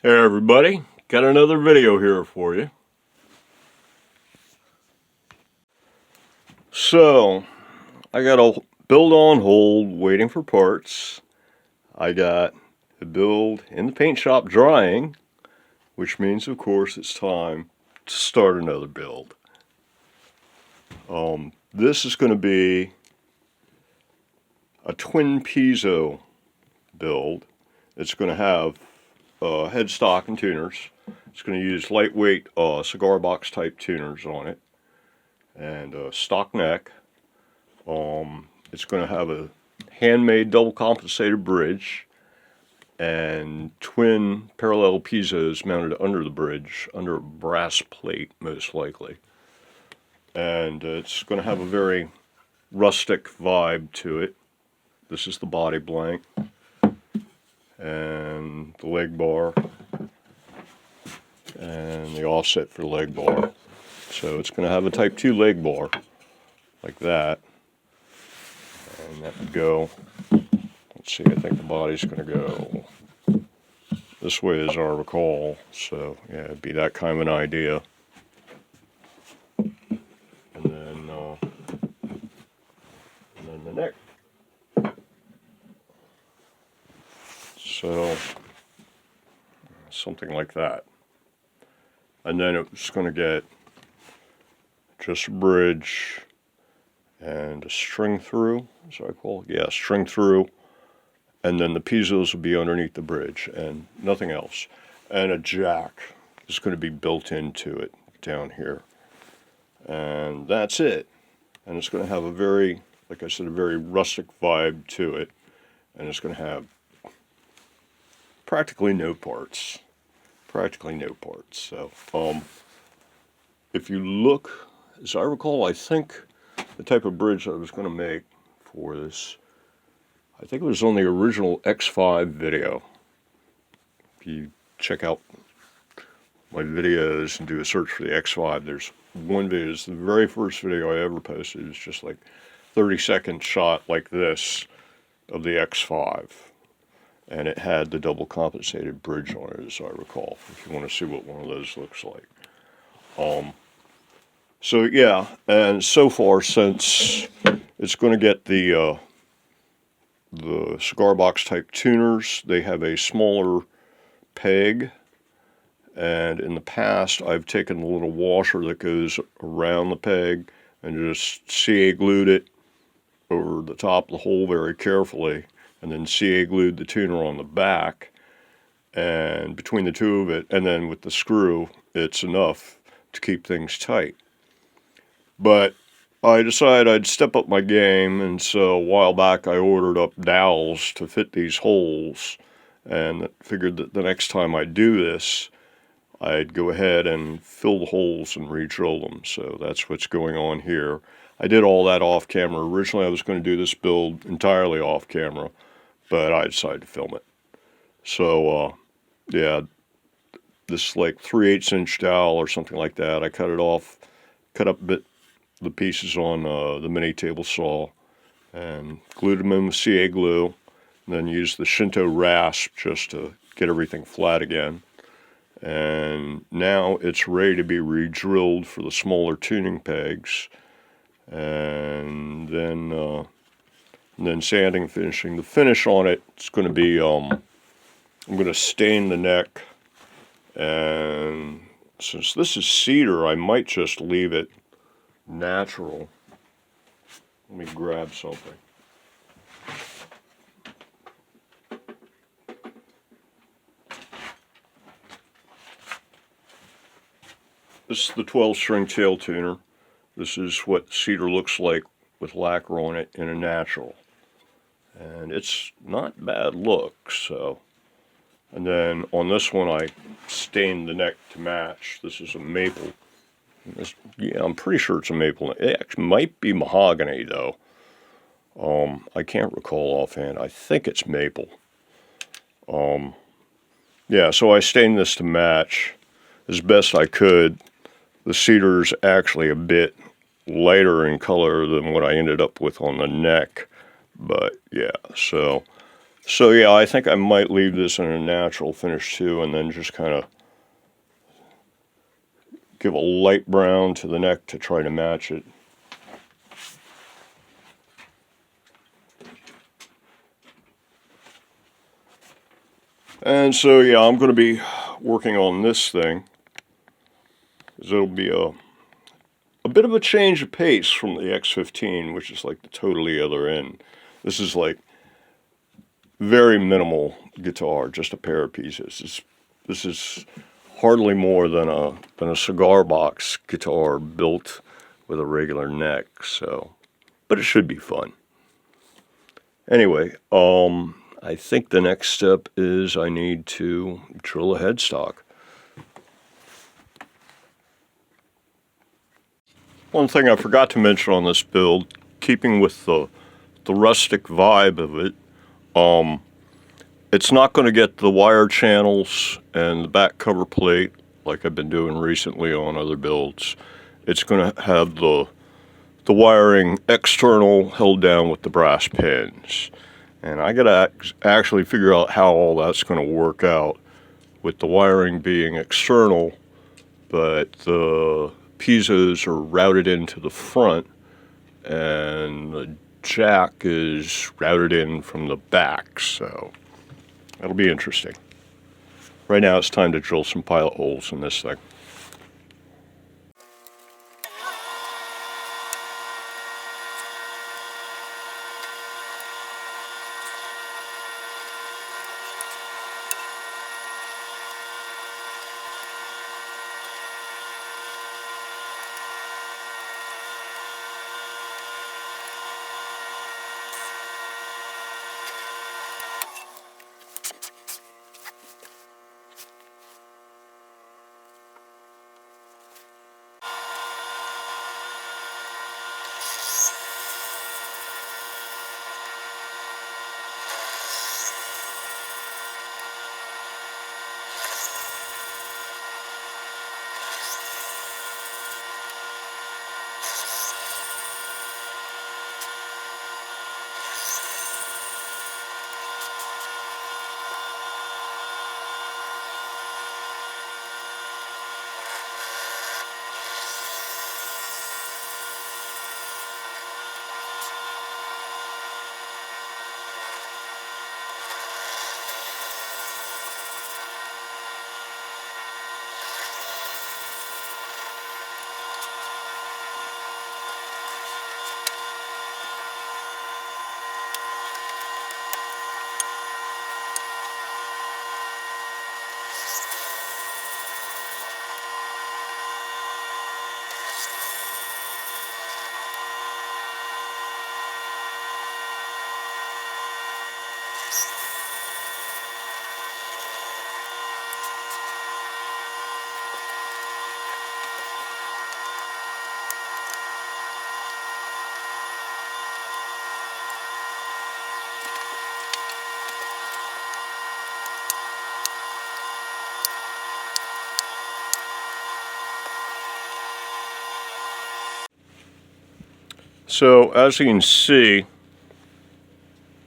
Hey everybody, got another video here for you. So, I got a build on hold waiting for parts. I got the build in the paint shop drying, which means of course it's time to start another build. This is going to be a twin piezo build. It's going to have headstock and tuners. It's going to use lightweight cigar box type tuners on it and stock neck. It's going to have a handmade double compensated bridge and twin parallel piezos mounted under the bridge, under a brass plate most likely. And it's going to have a very rustic vibe to it. This is the body blank and the leg bar and the offset for the leg bar. So it's going to have a type 2 leg bar like that. And that would go, let's see, I think the body's going to go this way as I recall. So yeah, it'd be that kind of an idea. And then the neck. So something like that. And then it's going to get just a bridge and a string through, as I call it. Yeah, string through. And then the piezos will be underneath the bridge and nothing else. And a jack is going to be built into it down here. And that's it. And it's going to have a very, like I said, a very rustic vibe to it. And it's going to have practically no parts. Practically no parts. So, if you look, as I recall, I think the type of bridge I was going to make for this, I think it was on the original X5 video. If you check out my videos and do a search for the X5, there's one video, it's the very first video I ever posted. It's just like 30-second shot like this of the X5. And it had the double compensated bridge on it, as I recall, if you want to see what one of those looks like. So yeah, and so far, since it's going to get the cigar box type tuners, they have a smaller peg, and in the past I've taken the little washer that goes around the peg and just CA glued it over the top of the hole very carefully, and then CA glued the tuner on the back, and between the two of it, and then with the screw, it's enough to keep things tight. But I decided I'd step up my game, and so a while back I ordered up dowels to fit these holes, and figured that the next time I do this, I'd go ahead and fill the holes and re-drill them. So that's what's going on here. I did all that off camera. Originally I was going to do this build entirely off camera, but I decided to film it. So yeah, this like 3/8 inch dowel or something like that. I cut it off, cut up a bit the pieces on the mini table saw and glued them in with CA glue, and then used the Shinto rasp just to get everything flat again. And now it's ready to be re-drilled for the smaller tuning pegs, and then sanding and finishing. The finish on it, it's going to be I'm going to stain the neck, and since this is cedar, I might just leave it natural. Let me grab something. This is the 12-string tail tuner. This is what cedar looks like with lacquer on it in a natural. And it's not bad look, so. And then on this one I stained the neck to match. This is a maple. Yeah, I'm pretty sure it's a maple. It actually might be mahogany though. I can't recall offhand. I think it's maple. Yeah, so I stained this to match as best I could. The cedar's actually a bit lighter in color than what I ended up with on the neck. But yeah, so So yeah, I think I might leave this in a natural finish too, and then just kind of give a light brown to the neck to try to match it. And so yeah, I'm going to be working on this thing, because it'll be a bit of a change of pace from the X15, which is like the totally other end. This is like very minimal guitar, just a pair of pieces. This is hardly more than a cigar box guitar built with a regular neck. So, but it should be fun. Anyway, I think the next step is I need to drill a headstock. One thing I forgot to mention on this build, keeping with the rustic vibe of it, it's not going to get the wire channels and the back cover plate like I've been doing recently on other builds. It's going to have the wiring external held down with the brass pins. And I got to actually figure out how all that's going to work out with the wiring being external, but the piezos are routed into the front and the jack is routed in from the back, so that'll be interesting. Right now it's time to drill some pilot holes in this thing. So as you can see,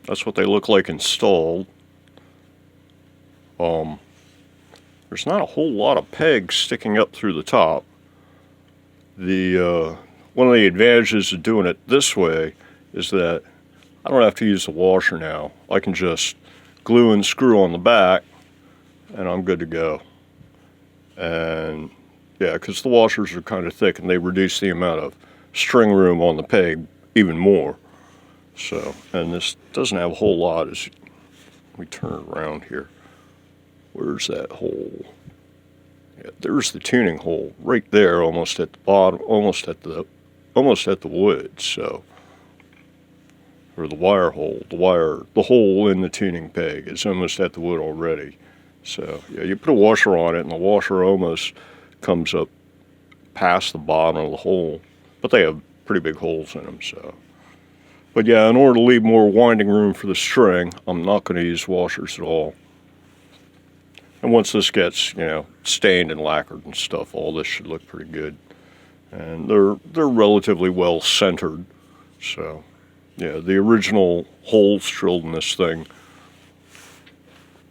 that's what they look like installed. There's not a whole lot of pegs sticking up through the top. One of the advantages of doing it this way is that I don't have to use the washer now. I can just glue and screw on the back and I'm good to go. And yeah, because the washers are kind of thick and they reduce the amount of string room on the peg even more. So, and this doesn't have a whole lot as we turn it around here. Where's that hole? Yeah, there's the tuning hole right there, almost at the bottom, almost at the wood. So, or the wire hole, the hole in the tuning peg is almost at the wood already. So yeah, you put a washer on it, and the washer almost comes up past the bottom of the hole, but they have pretty big holes in them. So, but yeah, in order to leave more winding room for the string, I'm not going to use washers at all. And once this gets, stained and lacquered and stuff, all this should look pretty good. And they're relatively well centered. So, yeah, the original holes drilled in this thing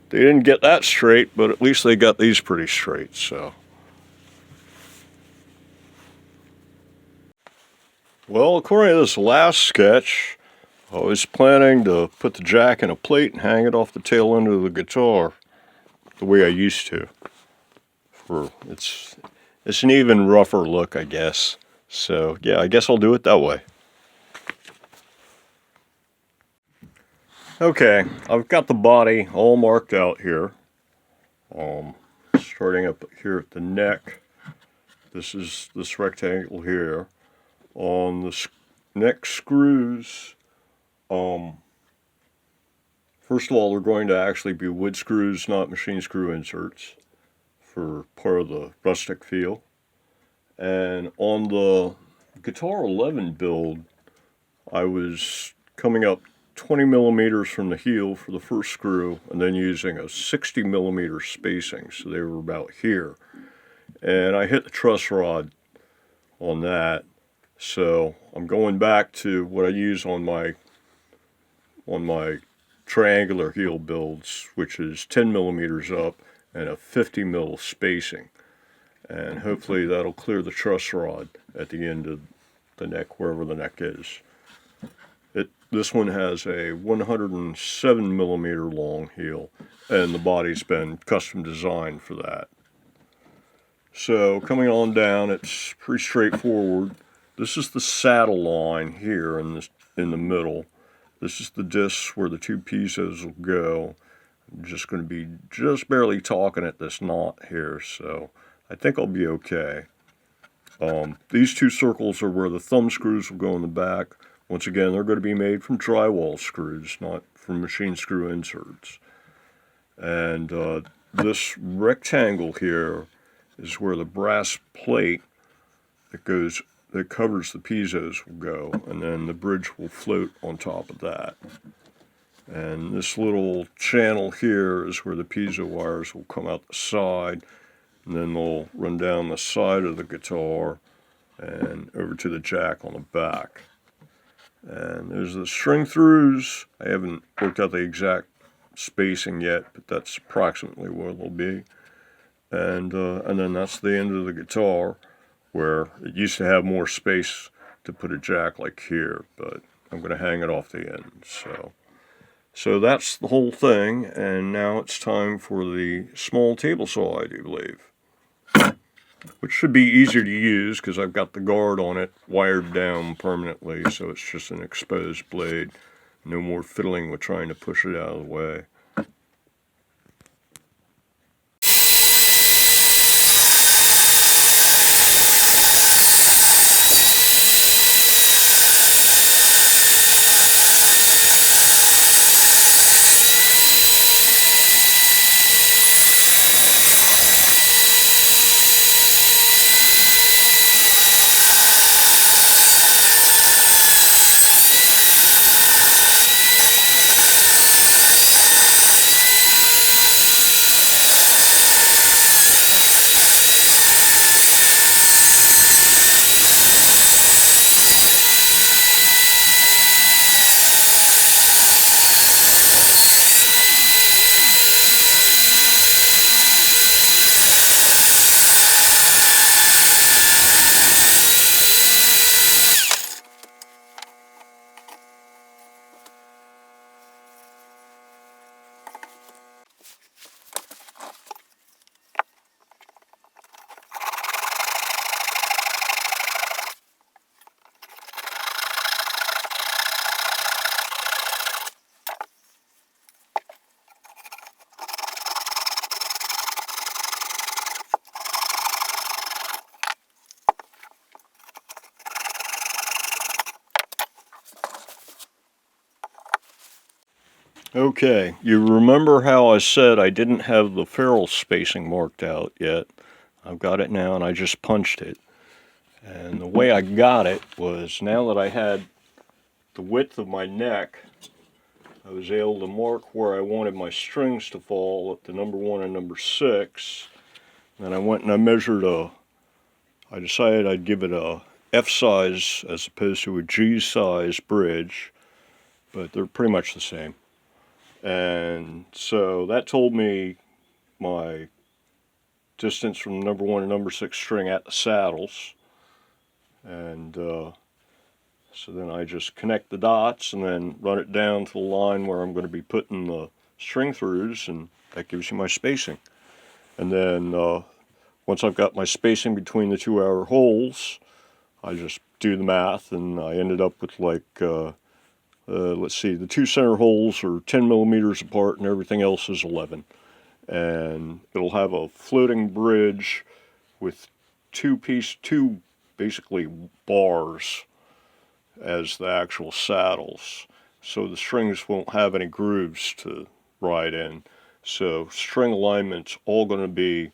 They didn't get that straight, but at least they got these pretty straight, so. Well, according to this last sketch, I was planning to put the jack in a plate and hang it off the tail end of the guitar the way I used to. It's an even rougher look, I guess. So yeah, I guess I'll do it that way. Okay, I've got the body all marked out here. Starting up here at the neck. This is this rectangle here. On the neck screws, first of all, they're going to actually be wood screws, not machine screw inserts, for part of the rustic feel. And on the Guitar 11 build, I was coming up 20 millimeters from the heel for the first screw, and then using a 60 millimeter spacing, so they were about here. And I hit the truss rod on that, so I'm going back to what I use on my triangular heel builds, which is 10 millimeters up and a 50 mil spacing. And hopefully that'll clear the truss rod at the end of the neck, wherever the neck is. This one has a 107 millimeter long heel, and the body's been custom designed for that. So coming on down, it's pretty straightforward. This is the saddle line here in the middle. This is the disc where the two piezos will go. I'm just going to be just barely talking at this knot here, so I think I'll be okay. These two circles are where the thumb screws will go in the back. Once again, they're going to be made from drywall screws, not from machine screw inserts. And this rectangle here is where the brass plate that covers the piezos will go, and then the bridge will float on top of that. And this little channel here is where the piezo wires will come out the side, and then they'll run down the side of the guitar and over to the jack on the back. And there's the string throughs. I haven't worked out the exact spacing yet, but that's approximately what it'll be. And then that's the end of the guitar, where it used to have more space to put a jack like here, but I'm going to hang it off the end. So that's the whole thing, and now it's time for the small table saw, I do believe. Which should be easier to use because I've got the guard on it wired down permanently, so it's just an exposed blade. No more fiddling with trying to push it out of the way. Okay, you remember how I said I didn't have the ferrule spacing marked out yet? I've got it now, and I just punched it. And the way I got it was, now that I had the width of my neck, I was able to mark where I wanted my strings to fall at the number 1 and number 6. And I went and I measured I decided I'd give it a F size as opposed to a G size bridge, but they're pretty much the same. And so that told me my distance from number 1 to number 6 string at the saddles. And so then I just connect the dots and then run it down to the line where I'm going to be putting the string throughs, and that gives you my spacing. And then once I've got my spacing between the 2 hour holes, I just do the math, and I ended up with like, let's see, the 2 center holes are 10 millimeters apart and everything else is 11. And it'll have a floating bridge with two basically bars as the actual saddles. So the strings won't have any grooves to ride in. So string alignment's all going to be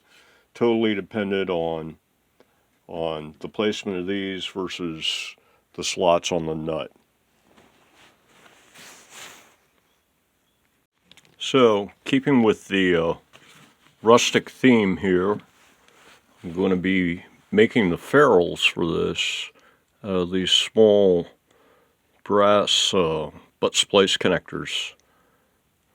totally dependent on the placement of these versus the slots on the nut. So keeping with the rustic theme here, I'm going to be making the ferrules for this. These small brass butt splice connectors.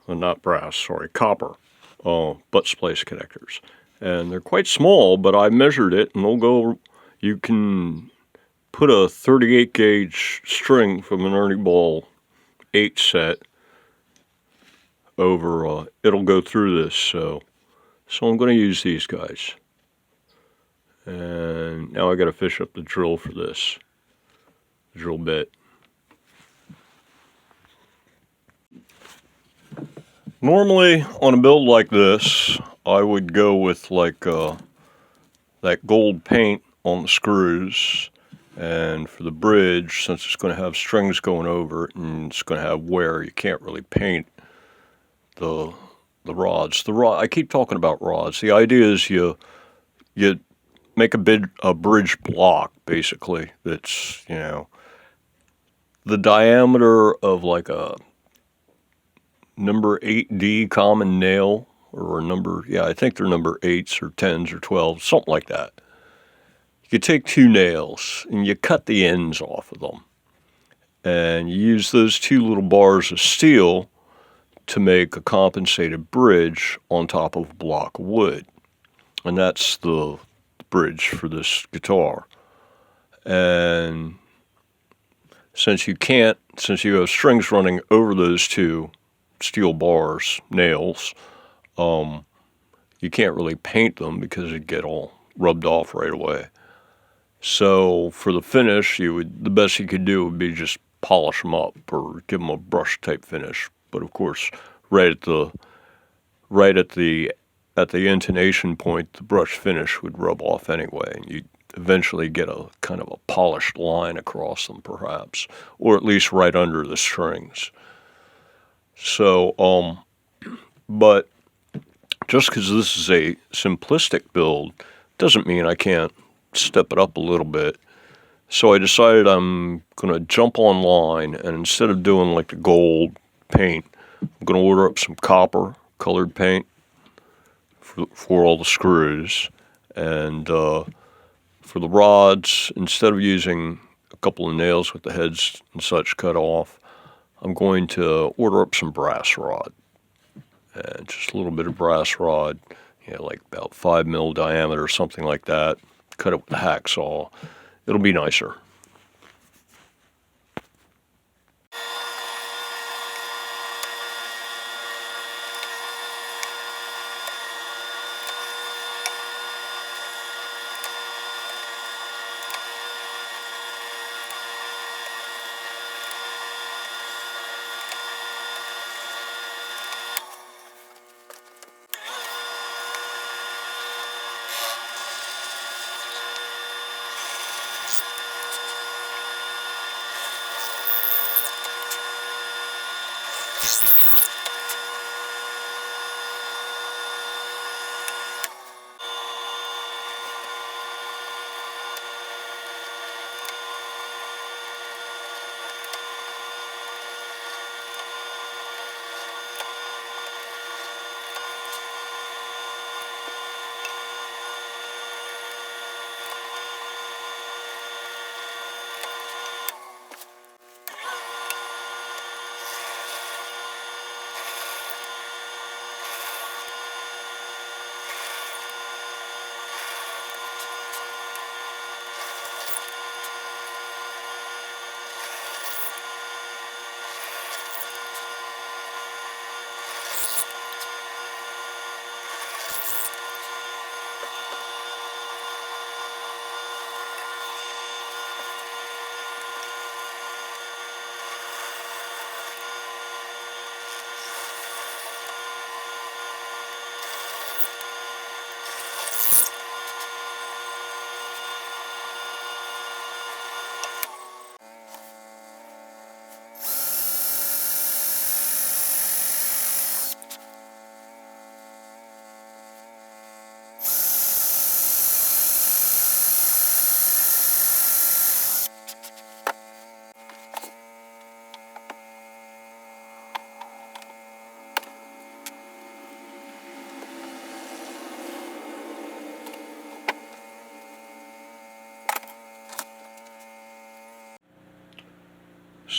Well, not brass, sorry, copper butt splice connectors. And they're quite small, but I measured it, and they'll go, you can put a 38 gauge string from an Ernie Ball 8 set over, it'll go through this, so I'm going to use these guys. And now I got to fish up the drill for this, drill bit. Normally on a build like this, I would go with like that gold paint on the screws, and for the bridge, since it's going to have strings going over it and it's going to have wear, you can't really paint the rods. I keep talking about rods. The idea is you make a bridge block, basically, that's, you know, the diameter of like a number 8D common nail, or I think they're number 8s or 10s or 12s, something like that. You take 2 nails and you cut the ends off of them, and you use those 2 little bars of steel to make a compensated bridge on top of a block of wood. And that's the bridge for this guitar. And since you have strings running over those 2 steel bars, nails, you can't really paint them because it'd get all rubbed off right away. So for the finish, the best you could do would be just polish them up or give them a brush type finish. But of course, right at the intonation point, the brush finish would rub off anyway, and you'd eventually get a kind of a polished line across them, perhaps, or at least right under the strings. So, but just because this is a simplistic build doesn't mean I can't step it up a little bit. So I decided I'm going to jump online, and instead of doing like the gold paint, I'm going to order up some copper colored paint for all the screws. And for the rods, instead of using a couple of nails with the heads and such cut off, I'm going to order up some brass rod. And just a little bit of brass rod, like about 5 mil diameter, something like that. Cut it with a hacksaw. It'll be nicer.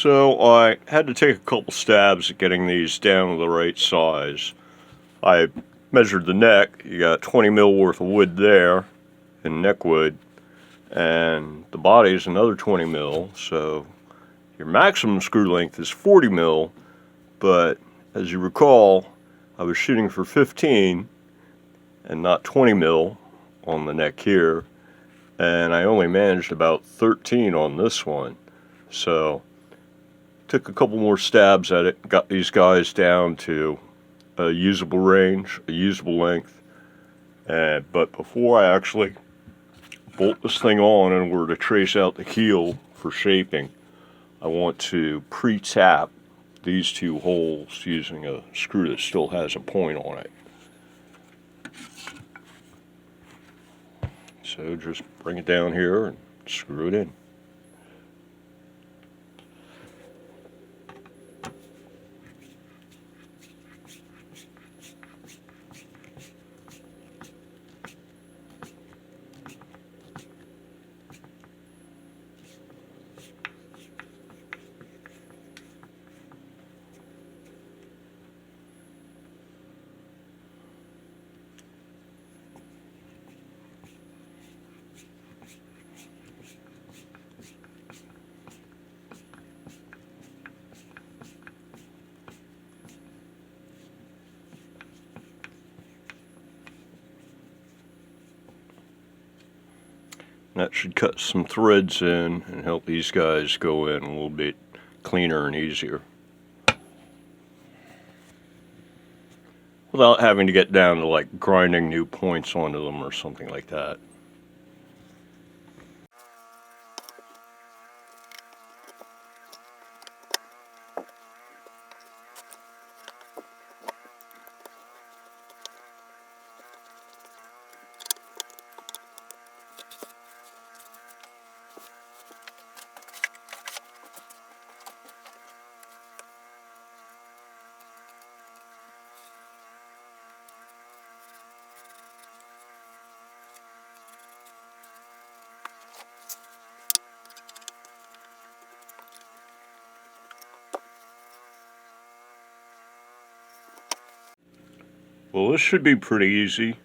So I had to take a couple stabs at getting these down to the right size. I measured the neck. You got 20 mil worth of wood there in neck wood, and the body is another 20 mil, so your maximum screw length is 40 mil, but as you recall, I was shooting for 15 and not 20 mil on the neck here, and I only managed about 13 on this one. So took a couple more stabs at it, got these guys down to a usable range, a usable length. But before I actually bolt this thing on in order to trace out the heel for shaping, I want to pre-tap these two holes using a screw that still has a point on it. So just bring it down here and screw it in. That should cut some threads in and help these guys go in a little bit cleaner and easier, without having to get down to like grinding new points onto them or something like that. Well, this should be pretty easy.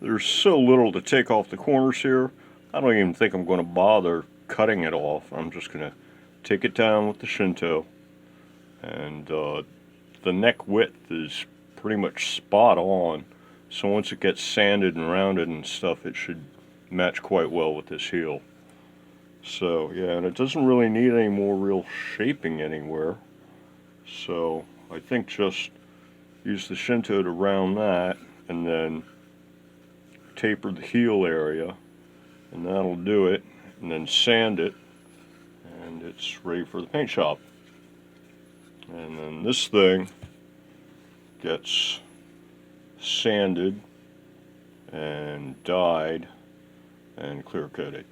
There's so little to take off the corners here. I don't even think I'm going to bother cutting it off. I'm just going to take it down with the Shinto. And the neck width is pretty much spot on. So once it gets sanded and rounded and stuff, it should match quite well with this heel. So yeah, and it doesn't really need any more real shaping anywhere. So I think just use the Shinto to round that, and then taper the heel area, and that'll do it, and then sand it, and it's ready for the paint shop. And then this thing gets sanded and dyed and clear coated.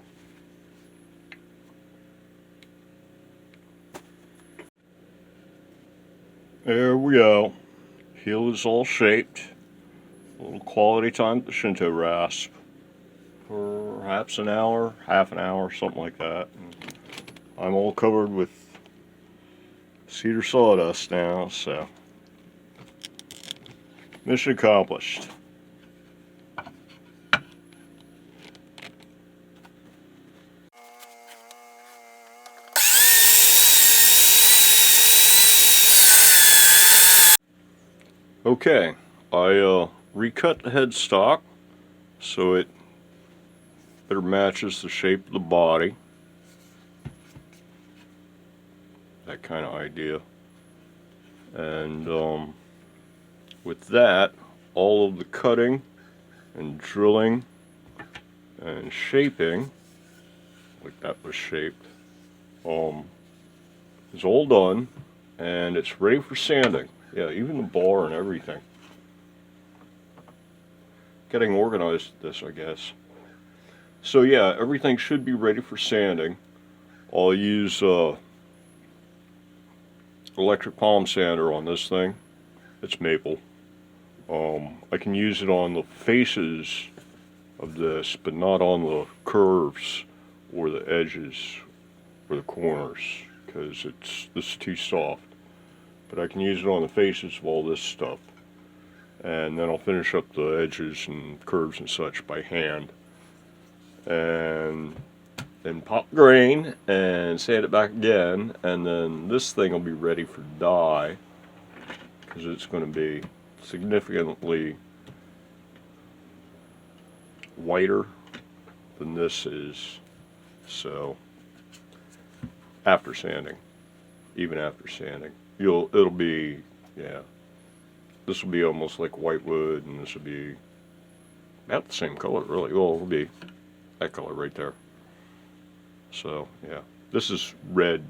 There we go. Heel is all shaped. A little quality time at the Shinto rasp for perhaps an hour, half an hour, something like that. And I'm all covered with cedar sawdust now, so mission accomplished. Okay, I recut the headstock so it better matches the shape of the body. That kind of idea. And with that, all of the cutting and drilling and shaping, like that was shaped, is all done, and it's ready for sanding. Yeah, even the bar and everything. Getting organized at this, I guess. So yeah, everything should be ready for sanding. I'll use electric palm sander on this thing. It's maple. I can use it on the faces of this, but not on the curves or the edges or the corners. because this is too soft. But I can use it on the faces of all this stuff. And then I'll finish up the edges and curves and such by hand. And then pop grain and sand it back again. And then this thing will be ready for dye, because it's going to be significantly whiter than this is. So after sanding, even after sanding, it'll be, yeah, this will be almost like white wood, and this will be about the same color, really. Well, it'll be that color right there. So yeah, this is red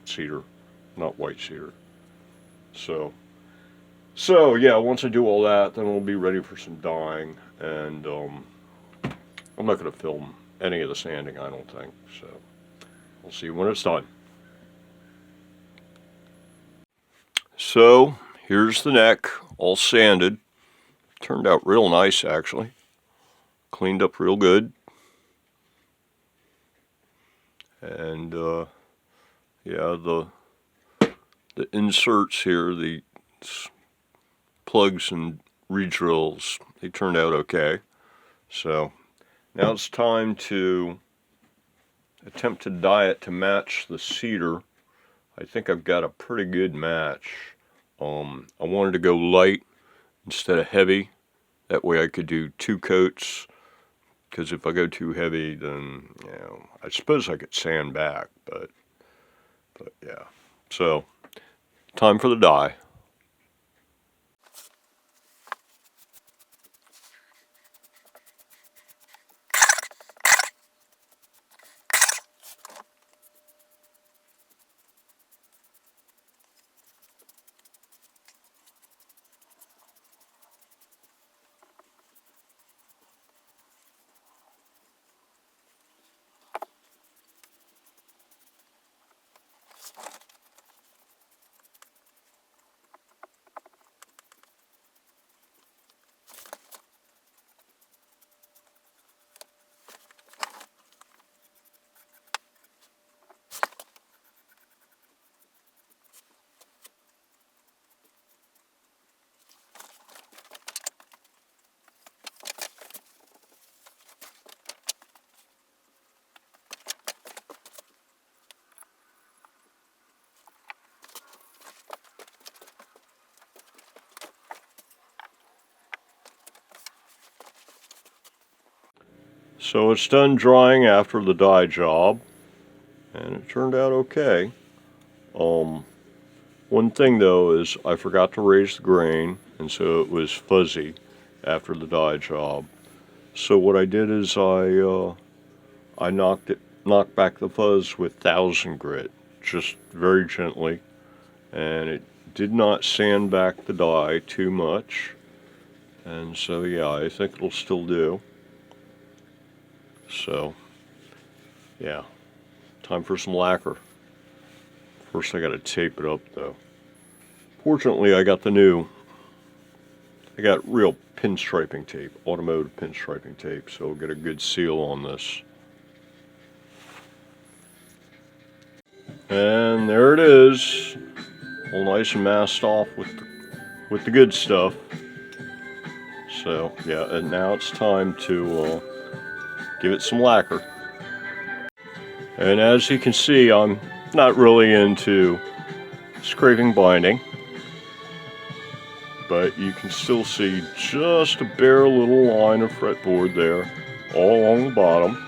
cedar, not white cedar. So yeah, once I do all that, then we'll be ready for some dyeing, and I'm not going to film any of the sanding, I don't think. So we'll see when it's done. So here's the neck, all sanded. Turned out real nice, actually. Cleaned up real good. And yeah, the inserts here, the plugs and re-drills, they turned out okay. So now it's time to attempt to dye it to match the cedar. I think I've got a pretty good match. I wanted to go light instead of heavy. That way I could do 2 coats. Because if I go too heavy, then, you know, I suppose I could sand back, but yeah. So, time for the dye. So it's done drying after the dye job, and it turned out okay. One thing though is I forgot to raise the grain, and so it was fuzzy after the dye job. So what I did is I knocked back the fuzz with 1000 grit, just very gently, and it did not sand back the dye too much. And so yeah, I think it'll still do. So, yeah, time for some lacquer. First I gotta tape it up though. Fortunately I got real pinstriping tape, automotive pinstriping tape, so I'll get a good seal on this. And there it is, all nice and masked off with the good stuff. So, yeah, and now it's time to give it some lacquer. And as you can see, I'm not really into scraping binding, but you can still see just a bare little line of fretboard there all along the bottom.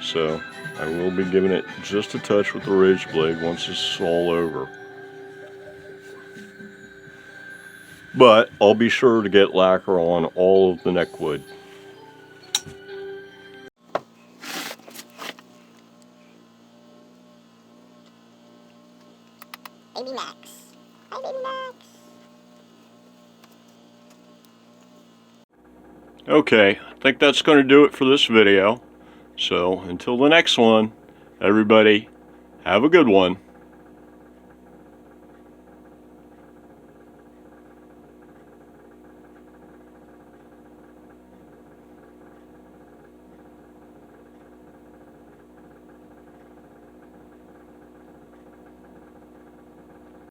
So I will be giving it just a touch with the ridge blade once this is all over. But I'll be sure to get lacquer on all of the neck wood. Baby Max. Hi, Baby Max. Okay, I think that's going to do it for this video. So until the next one, everybody, have a good one.